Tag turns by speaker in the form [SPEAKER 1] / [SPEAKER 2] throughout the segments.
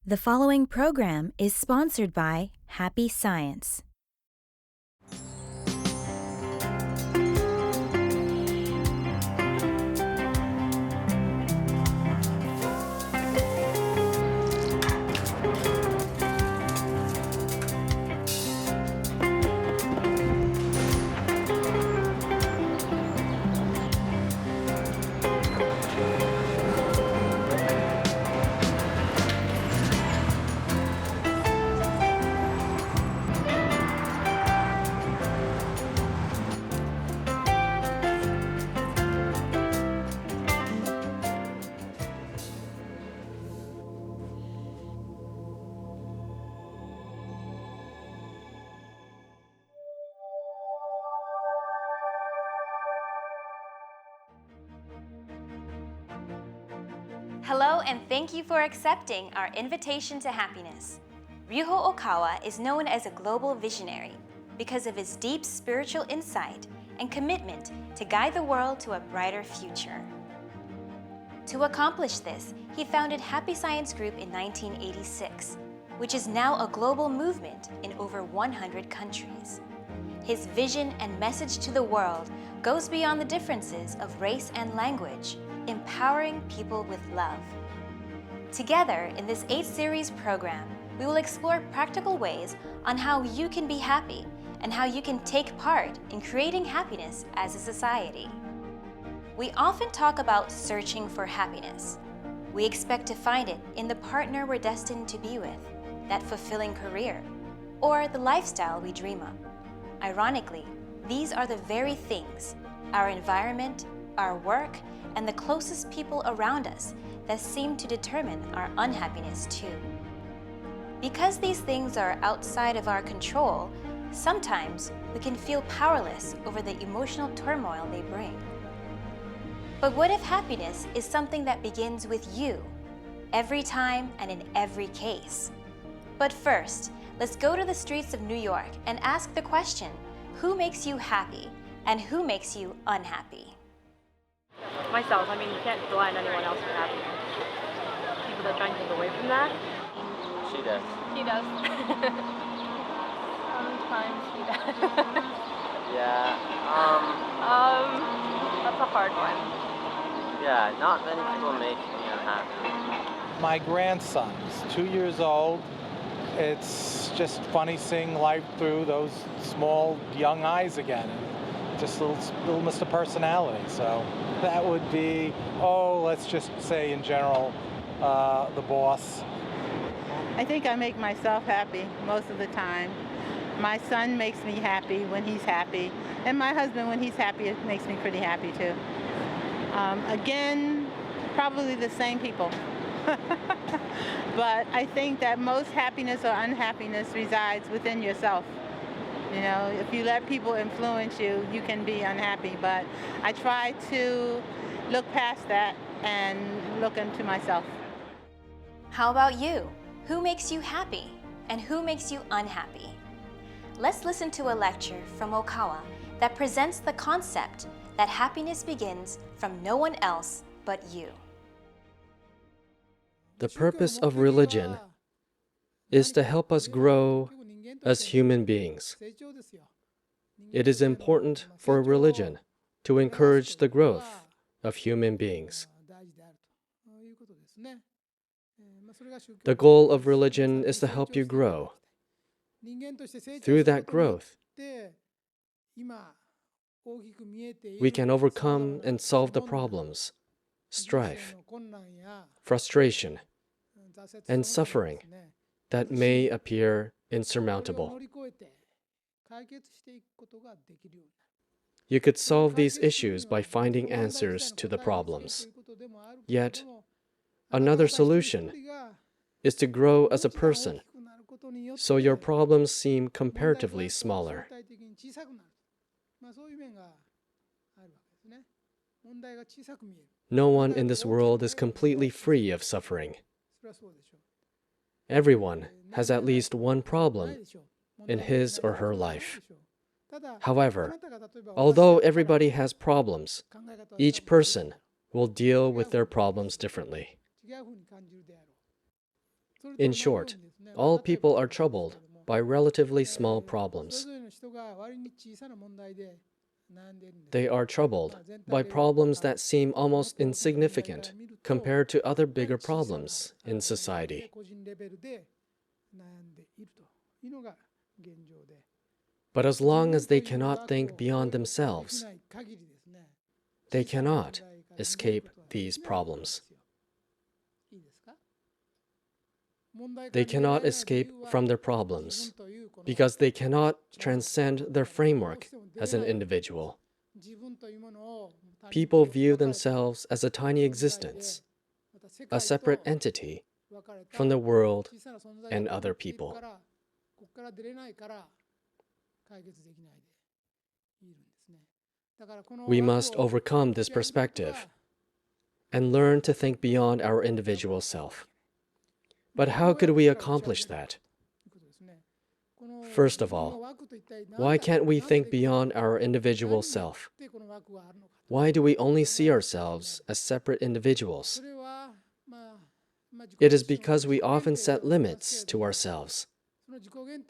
[SPEAKER 1] The following program is sponsored by Happy Science.
[SPEAKER 2] Hello, and thank you for accepting our invitation to happiness. Ryuho Okawa is known as a global visionary because of his deep spiritual insight and commitment to guide the world to a brighter future. To accomplish this, he founded Happy Science Group in 1986, which is now a global movement in over 100 countries. His vision and message to the world goes beyond the differences of race and language, empowering people with love. Together, in this 8-series program, we will explore practical ways on how you can be happy and how you can take part in creating happiness as a society. We often talk about searching for happiness. We expect to find it in the partner we're destined to be with, that fulfilling career, or the lifestyle we dream of. Ironically, these are the very things, our environment, our work, and the closest people around us that seem to determine our unhappiness too. Because these things are outside of our control, sometimes we can feel powerless over the emotional turmoil they bring. But what if happiness is something that begins with you, every time and in every case? But first, let's go to the streets of New York and ask the question, who makes you happy and who makes you unhappy?
[SPEAKER 3] Myself, you can't rely on anyone else for happiness. People that try and take away from that.
[SPEAKER 4] She does.
[SPEAKER 3] He does. Sometimes he does.
[SPEAKER 4] Yeah.
[SPEAKER 3] That's a hard one.
[SPEAKER 4] Yeah, not many people make me unhappy.
[SPEAKER 5] My grandson's 2 years old. It's just funny seeing life through those small, young eyes again. Just little Mr. Personality. So that would be, let's just say in general, the boss.
[SPEAKER 6] I think I make myself happy most of the time. My son makes me happy when he's happy. And my husband, when he's happy, it makes me pretty happy too. Again, probably the same people. But I think that most happiness or unhappiness resides within yourself. You know, if you let people influence you, you can be unhappy. But I try to look past that and look into myself.
[SPEAKER 2] How about you? Who makes you happy and who makes you unhappy? Let's listen to a lecture from Okawa that presents the concept that happiness begins from no one else but you.
[SPEAKER 7] The purpose of religion is to help us grow as human beings. It is important for religion to encourage the growth of human beings. The goal of religion is to help you grow. Through that growth, we can overcome and solve the problems, strife, frustration, and suffering that may appear insurmountable. You could solve these issues by finding answers to the problems. Yet, another solution is to grow as a person, so your problems seem comparatively smaller. No one in this world is completely free of suffering. Everyone has at least one problem in his or her life. However, although everybody has problems, each person will deal with their problems differently. In short, all people are troubled by relatively small problems. They are troubled by problems that seem almost insignificant compared to other bigger problems in society. But as long as they cannot think beyond themselves, they cannot escape these problems. They cannot escape from their problems because they cannot transcend their framework as an individual. People view themselves as a tiny existence, a separate entity from the world and other people. We must overcome this perspective and learn to think beyond our individual self. But how could we accomplish that? First of all, why can't we think beyond our individual self? Why do we only see ourselves as separate individuals? It is because we often set limits to ourselves.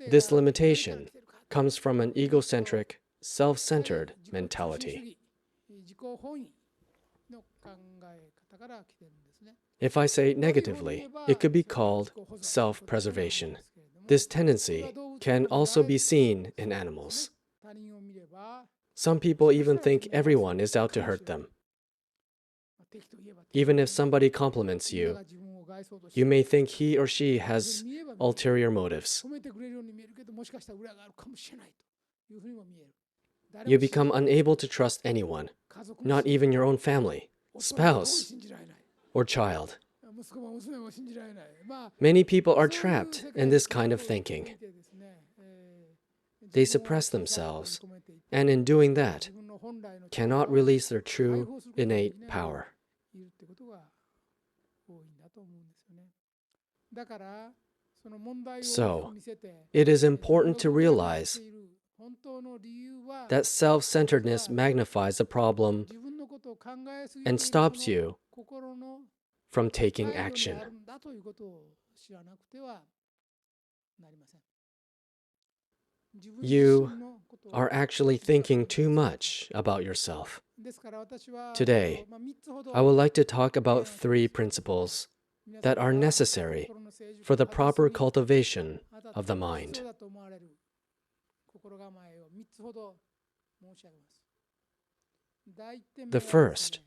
[SPEAKER 7] This limitation comes from an egocentric, self-centered mentality. If I say negatively, it could be called self-preservation. This tendency can also be seen in animals. Some people even think everyone is out to hurt them. Even if somebody compliments you, you may think he or she has ulterior motives. You become unable to trust anyone, not even your own family, spouse, or child. Many people are trapped in this kind of thinking. They suppress themselves, and in doing that, cannot release their true, innate power. So, it is important to realize that self-centeredness magnifies the problem and stops you from taking action. You are actually thinking too much about yourself. Today, I would like to talk about 3 principles that are necessary for the proper cultivation of the mind. The first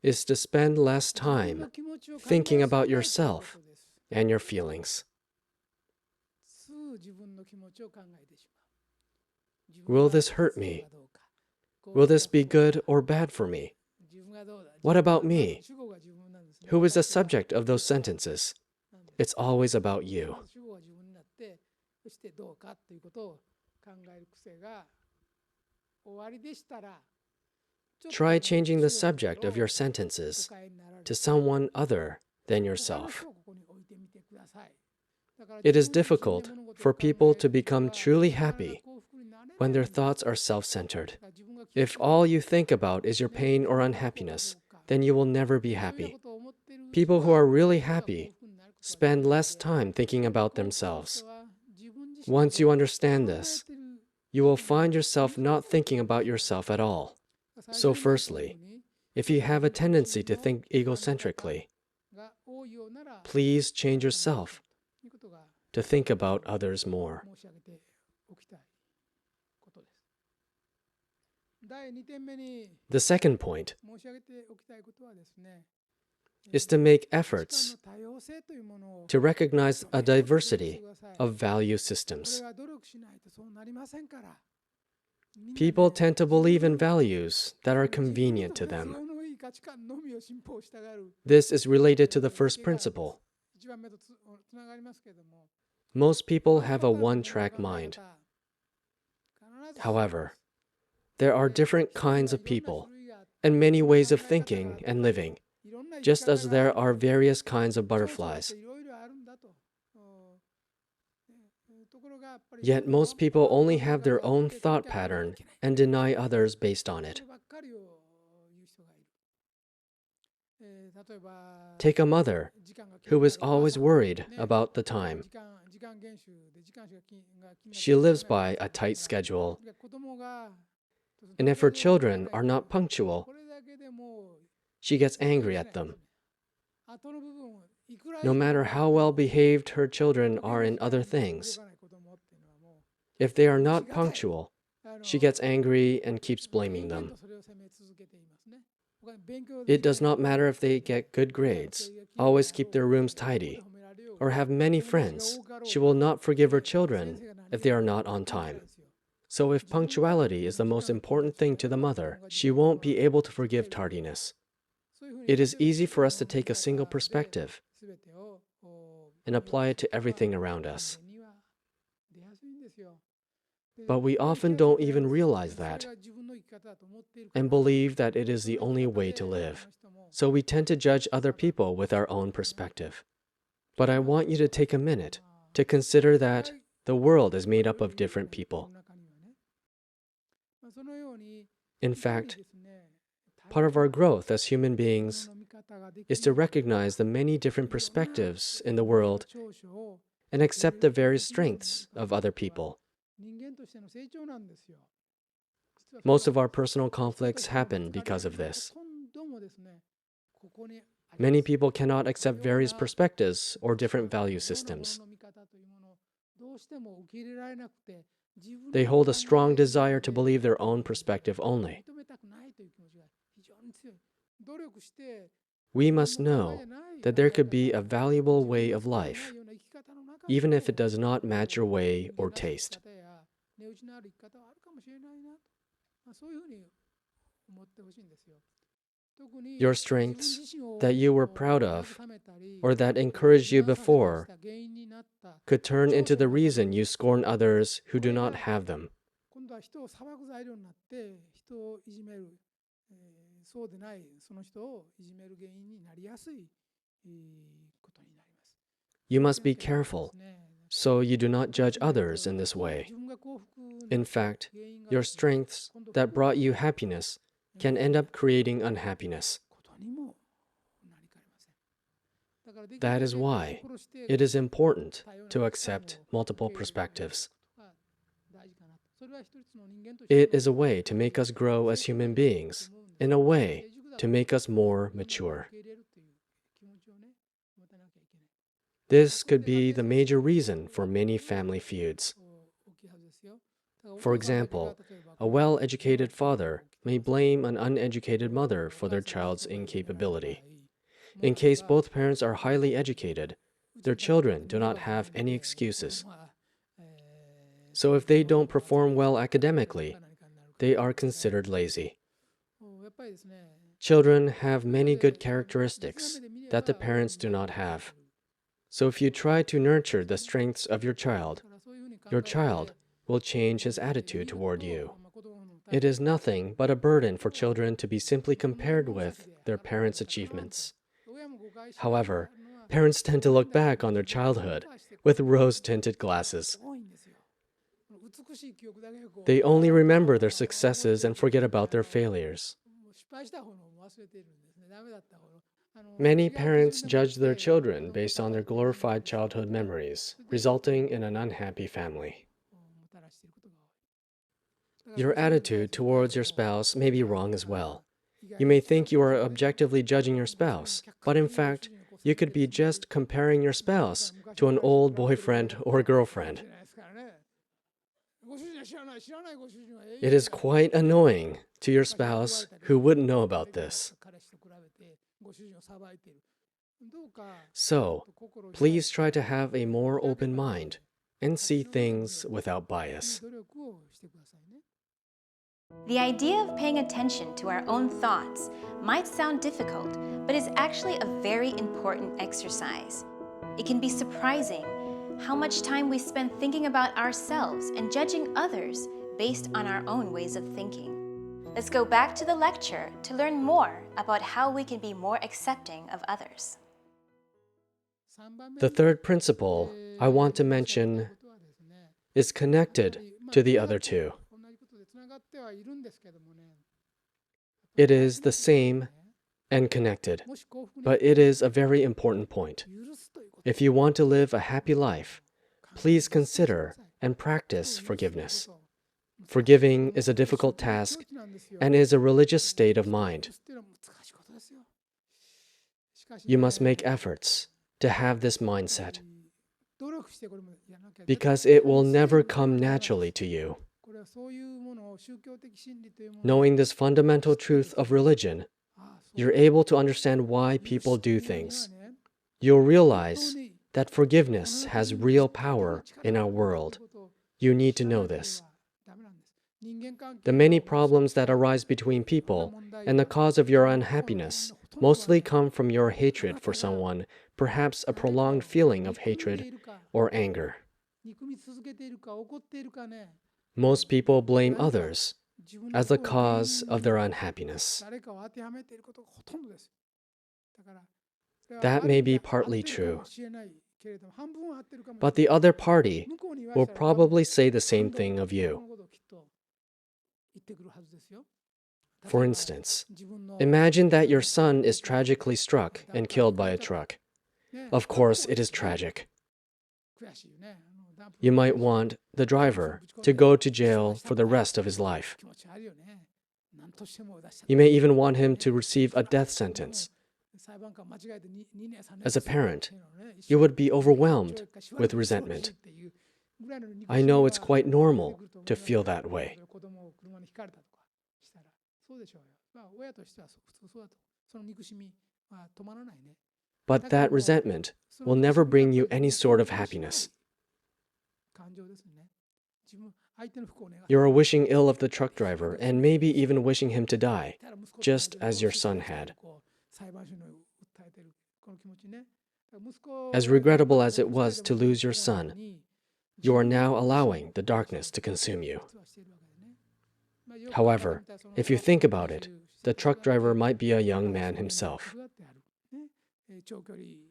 [SPEAKER 7] is to spend less time thinking about yourself and your feelings. Will this hurt me? Will this be good or bad for me? What about me? Who is the subject of those sentences? It's always about you. Try changing the subject of your sentences to someone other than yourself. It is difficult for people to become truly happy when their thoughts are self-centered. If all you think about is your pain or unhappiness, then you will never be happy. People who are really happy spend less time thinking about themselves. Once you understand this, you will find yourself not thinking about yourself at all. So firstly, if you have a tendency to think egocentrically, please change yourself to think about others more. The second point is to make efforts to recognize a diversity of value systems. People tend to believe in values that are convenient to them. This is related to the first principle. Most people have a one-track mind. However, there are different kinds of people and many ways of thinking and living, just as there are various kinds of butterflies. Yet most people only have their own thought pattern and deny others based on it. Take a mother who is always worried about the time. She lives by a tight schedule, and if her children are not punctual, she gets angry at them. No matter how well behaved her children are in other things, if they are not punctual, she gets angry and keeps blaming them. It does not matter if they get good grades, always keep their rooms tidy, or have many friends. She will not forgive her children if they are not on time. So if punctuality is the most important thing to the mother, she won't be able to forgive tardiness. It is easy for us to take a single perspective and apply it to everything around us. But we often don't even realize that and believe that it is the only way to live. So we tend to judge other people with our own perspective. But I want you to take a minute to consider that the world is made up of different people. In fact, part of our growth as human beings is to recognize the many different perspectives in the world and accept the various strengths of other people. Most of our personal conflicts happen because of this. Many people cannot accept various perspectives or different value systems. They hold a strong desire to believe their own perspective only. We must know that there could be a valuable way of life, even if it does not match your way or taste. Your strengths that you were proud of or that encouraged you before could turn into the reason you scorn others who do not have them. You must be careful so you do not judge others in this way. In fact, your strengths that brought you happiness can end up creating unhappiness. That is why it is important to accept multiple perspectives. It is a way to make us grow as human beings, in a way to make us more mature. This could be the major reason for many family feuds. For example, a well-educated father may blame an uneducated mother for their child's incapability. In case both parents are highly educated, their children do not have any excuses. So if they don't perform well academically, they are considered lazy. Children have many good characteristics that the parents do not have. So if you try to nurture the strengths of your child will change his attitude toward you. It is nothing but a burden for children to be simply compared with their parents' achievements. However, parents tend to look back on their childhood with rose-tinted glasses. They only remember their successes and forget about their failures. Many parents judge their children based on their glorified childhood memories, resulting in an unhappy family. Your attitude towards your spouse may be wrong as well. You may think you are objectively judging your spouse, but in fact, you could be just comparing your spouse to an old boyfriend or girlfriend. It is quite annoying to your spouse who wouldn't know about this. So, please try to have a more open mind and see things without bias.
[SPEAKER 2] The idea of paying attention to our own thoughts might sound difficult, but is actually a very important exercise. It can be surprising how much time we spend thinking about ourselves and judging others based on our own ways of thinking. Let's go back to the lecture to learn more about how we can be more accepting of others.
[SPEAKER 7] The third principle I want to mention is connected to the other two. It is the same and connected, but it is a very important point. If you want to live a happy life, please consider and practice forgiveness. Forgiving is a difficult task and is a religious state of mind. You must make efforts to have this mindset, because it will never come naturally to you. Knowing this fundamental truth of religion, you're able to understand why people do things. You'll realize that forgiveness has real power in our world. You need to know this. The many problems that arise between people and the cause of your unhappiness mostly come from your hatred for someone, perhaps a prolonged feeling of hatred or anger. Most people blame others as the cause of their unhappiness. That may be partly true, but the other party will probably say the same thing of you. For instance, imagine that your son is tragically struck and killed by a truck. Of course, it is tragic. You might want the driver to go to jail for the rest of his life. You may even want him to receive a death sentence. As a parent, you would be overwhelmed with resentment. I know it's quite normal to feel that way. But that resentment will never bring you any sort of happiness. You are wishing ill of the truck driver and maybe even wishing him to die, just as your son had. As regrettable as it was to lose your son, you are now allowing the darkness to consume you. However, if you think about it, the truck driver might be a young man himself.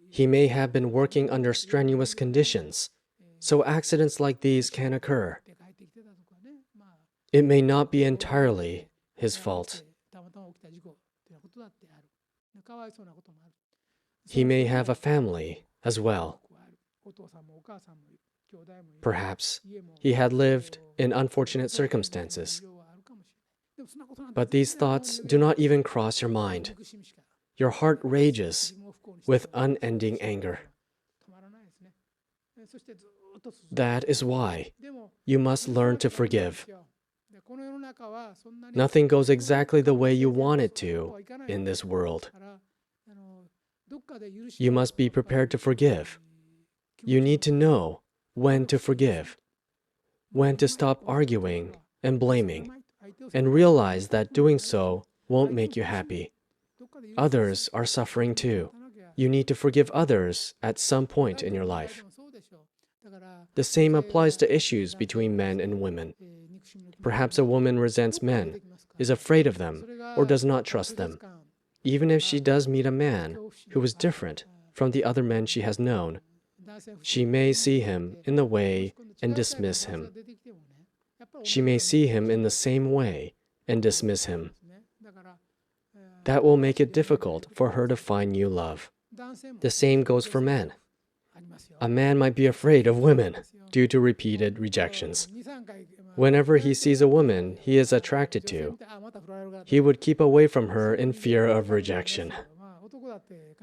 [SPEAKER 7] He may have been working under strenuous conditions, so accidents like these can occur. It may not be entirely his fault. He may have a family as well. Perhaps he had lived in unfortunate circumstances. But these thoughts do not even cross your mind. Your heart rages with unending anger. That is why you must learn to forgive. Nothing goes exactly the way you want it to in this world. You must be prepared to forgive. You need to know when to forgive, when to stop arguing and blaming, and realize that doing so won't make you happy. Others are suffering too. You need to forgive others at some point in your life. The same applies to issues between men and women. Perhaps a woman resents men, is afraid of them, or does not trust them. Even if she does meet a man who is different from the other men she has known, she may see him in the way and dismiss him. She may see him in the same way and dismiss him. That will make it difficult for her to find new love. The same goes for men. A man might be afraid of women due to repeated rejections. Whenever he sees a woman he is attracted to, he would keep away from her in fear of rejection.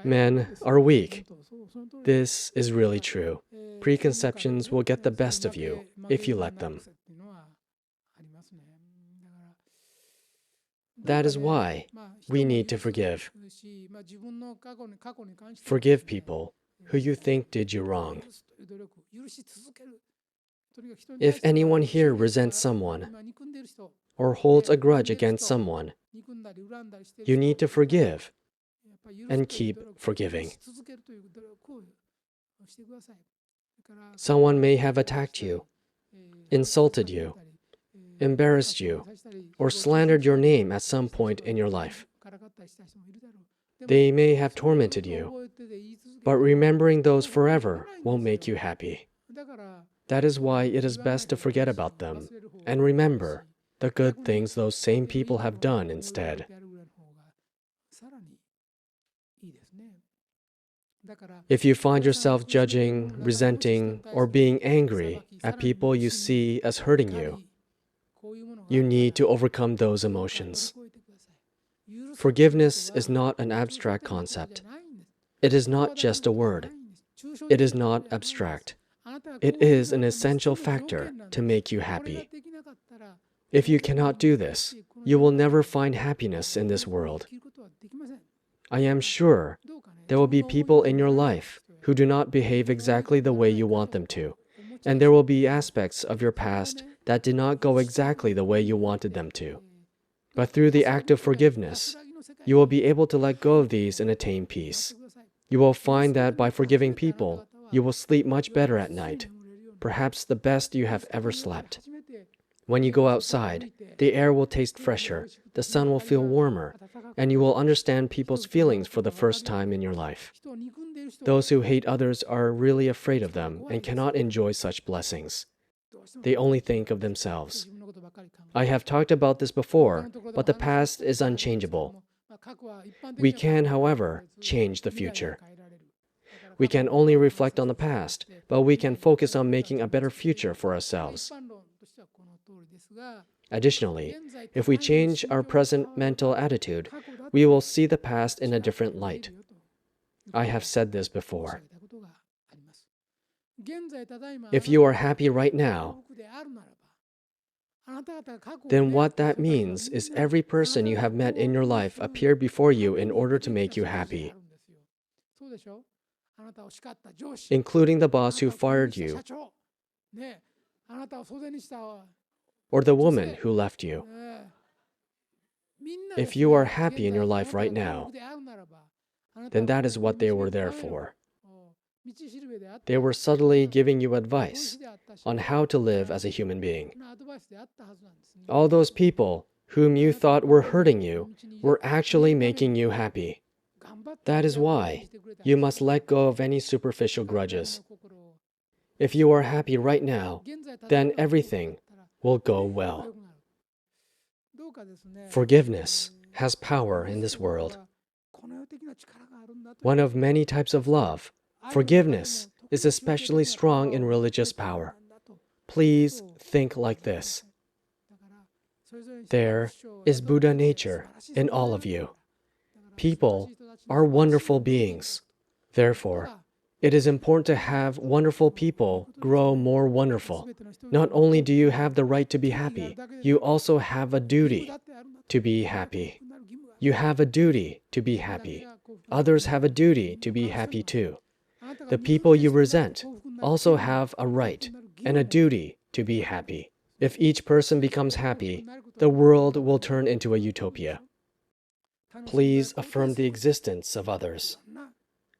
[SPEAKER 7] Men are weak. This is really true. Preconceptions will get the best of you if you let them. That is why we need to forgive. Forgive people who you think did you wrong. If anyone here resents someone or holds a grudge against someone, you need to forgive and keep forgiving. Someone may have attacked you, insulted you, embarrassed you, or slandered your name at some point in your life. They may have tormented you, but remembering those forever won't make you happy. That is why it is best to forget about them and remember the good things those same people have done instead. If you find yourself judging, resenting, or being angry at people you see as hurting you, you need to overcome those emotions. Forgiveness is not an abstract concept. It is not just a word. It is not abstract. It is an essential factor to make you happy. If you cannot do this, you will never find happiness in this world. I am sure there will be people in your life who do not behave exactly the way you want them to, and there will be aspects of your past that did not go exactly the way you wanted them to. But through the act of forgiveness, you will be able to let go of these and attain peace. You will find that by forgiving people, you will sleep much better at night, perhaps the best you have ever slept. When you go outside, the air will taste fresher, the sun will feel warmer, and you will understand people's feelings for the first time in your life. Those who hate others are really afraid of them and cannot enjoy such blessings. They only think of themselves. I have talked about this before, but the past is unchangeable. We can, however, change the future. We can only reflect on the past, but we can focus on making a better future for ourselves. Additionally, if we change our present mental attitude, we will see the past in a different light. I have said this before. If you are happy right now, then what that means is every person you have met in your life appeared before you in order to make you happy, including the boss who fired you, or the woman who left you. If you are happy in your life right now, then that is what they were there for. They were subtly giving you advice on how to live as a human being. All those people whom you thought were hurting you were actually making you happy. That is why you must let go of any superficial grudges. If you are happy right now, then everything will go well. Forgiveness has power in this world. One of many types of love, forgiveness is especially strong in religious power. Please think like this. There is Buddha nature in all of you. People are wonderful beings. Therefore, it is important to have wonderful people grow more wonderful. Not only do you have the right to be happy, you also have a duty to be happy. You have a duty to be happy. Others have a duty to be happy too. The people you resent also have a right and a duty to be happy. If each person becomes happy, the world will turn into a utopia. Please affirm the existence of others.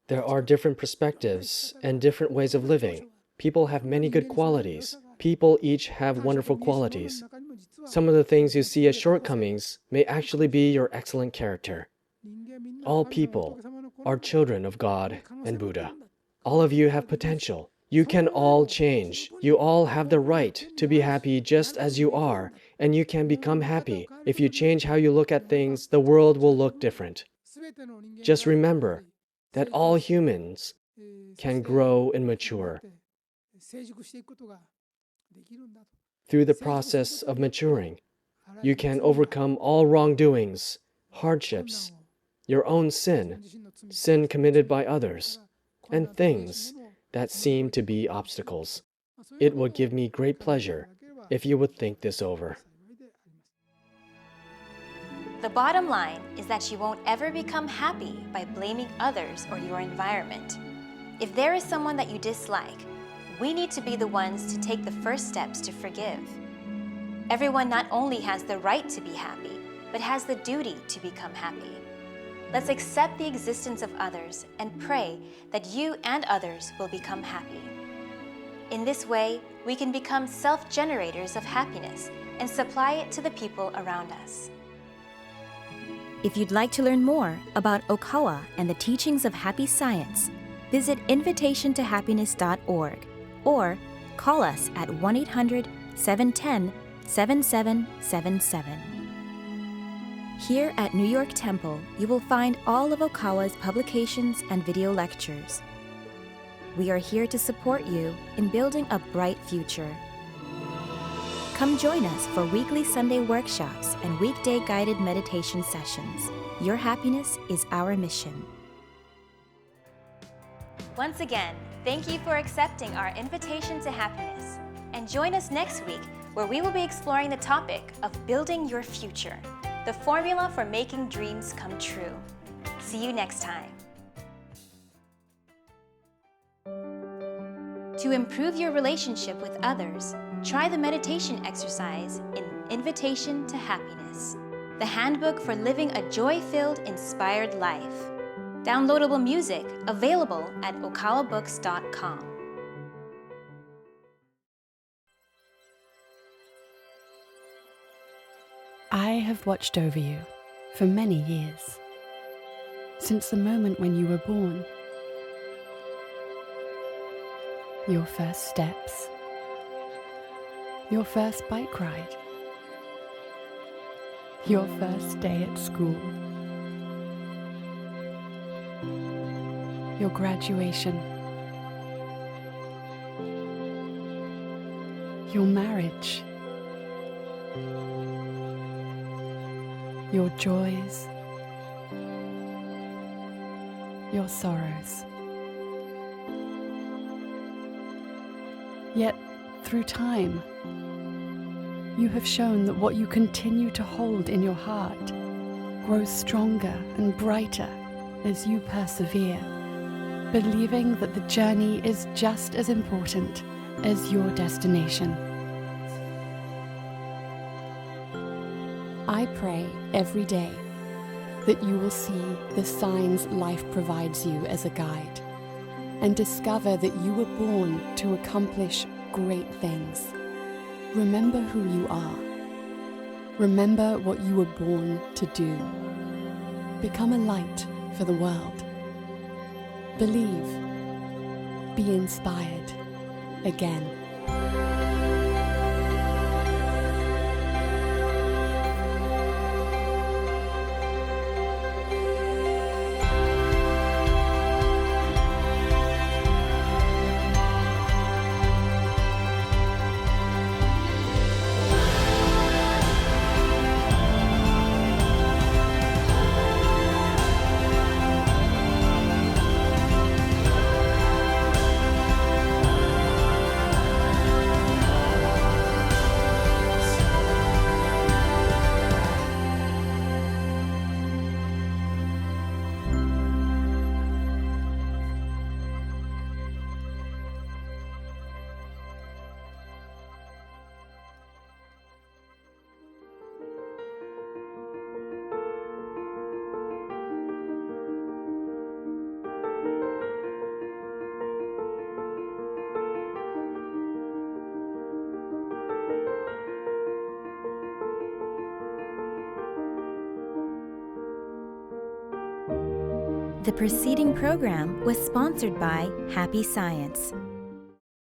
[SPEAKER 7] There are different perspectives and different ways of living. People have many good qualities. People each have wonderful qualities. Some of the things you see as shortcomings may actually be your excellent character. All people are children of God and Buddha. All of you have potential. You can all change. You all have the right to be happy just as you are, and you can become happy. If you change how you look at things, the world will look different. Just remember that all humans can grow and mature. Through the process of maturing, you can overcome all wrongdoings, hardships, your own sin, sin committed by others, and things that seem to be obstacles. It would give me great pleasure if you would think this over.
[SPEAKER 2] The bottom line is that you won't ever become happy by blaming others or your environment. If there is someone that you dislike, we need to be the ones to take the first steps to forgive. Everyone not only has the right to be happy, but has the duty to become happy. Let's accept the existence of others and pray that you and others will become happy. In this way, we can become self-generators of happiness and supply it to the people around us.
[SPEAKER 1] If you'd like to learn more about Okawa and the teachings of happy science, visit invitationtohappiness.org or call us at 1-800-710-7777. Here at New York Temple, you will find all of Okawa's publications and video lectures. We are here to support you in building a bright future. Come join us for weekly Sunday workshops and weekday guided meditation sessions. Your happiness is our mission.
[SPEAKER 2] Once again, thank you for accepting our invitation to happiness. And join us next week where we will be exploring the topic of building your future, the formula for making dreams come true. See you next time. To improve your relationship with others, try the meditation exercise in Invitation to Happiness, the handbook for living a joy-filled, inspired life. Downloadable music available at okawabooks.com.
[SPEAKER 8] I have watched over you for many years, since the moment when you were born. Your first steps, your first bike ride, your first day at school, your graduation, your marriage, your joys, your sorrows. Yet, through time, you have shown that what you continue to hold in your heart grows stronger and brighter as you persevere, believing that the journey is just as important as your destination. I pray every day that you will see the signs life provides you as a guide, and discover that you were born to accomplish great things. Remember who you are. Remember what you were born to do. Become a light for the world. Believe. Be inspired again.
[SPEAKER 1] The preceding program was sponsored by Happy Science.